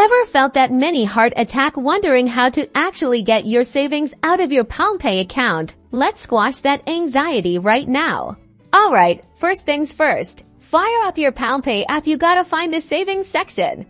Ever felt that mini heart attack wondering how to actually get your savings out of your PalmPay account? Let's squash that anxiety right now. Alright, first things first. Fire up your PalmPay app. You gotta find the savings section.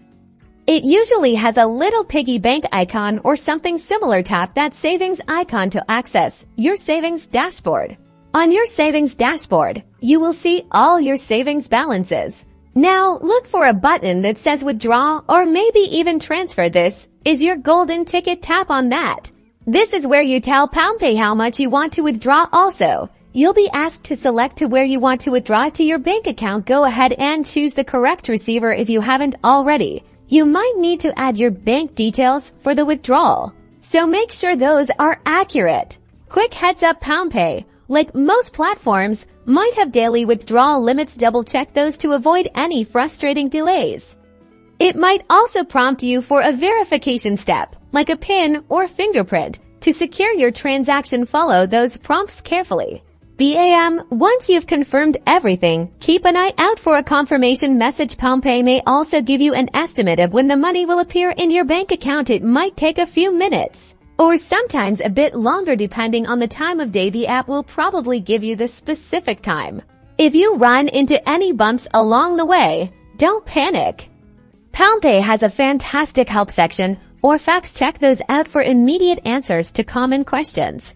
It usually has a little piggy bank icon or something similar. Tap that savings icon to access your savings dashboard. On your savings dashboard, you will see all your savings balances. Now, look for a button that says withdraw or maybe even transfer. This is your golden ticket. Tap on that. This is where you tell PalmPay how much you want to withdraw. Also, you'll be asked to select to where you want to withdraw to your bank account. Go ahead and choose the correct receiver if you haven't already. You might need to add your bank details for the withdrawal, so make sure those are accurate. Quick heads up, PalmPay, like most platforms, might have daily withdrawal limits. Double check those to avoid any frustrating delays. It might also prompt you for a verification step, like a PIN or fingerprint, to secure your transaction. Follow those prompts carefully. BAM, once you've confirmed everything, keep an eye out for a confirmation message. PalmPay may also give you an estimate of when the money will appear in your bank account. It might take a few minutes, or sometimes a bit longer depending on the time of day. The app will probably give you the specific time. If you run into any bumps along the way, don't panic. PalmPay has a fantastic help section or facts. Check those out for immediate answers to common questions.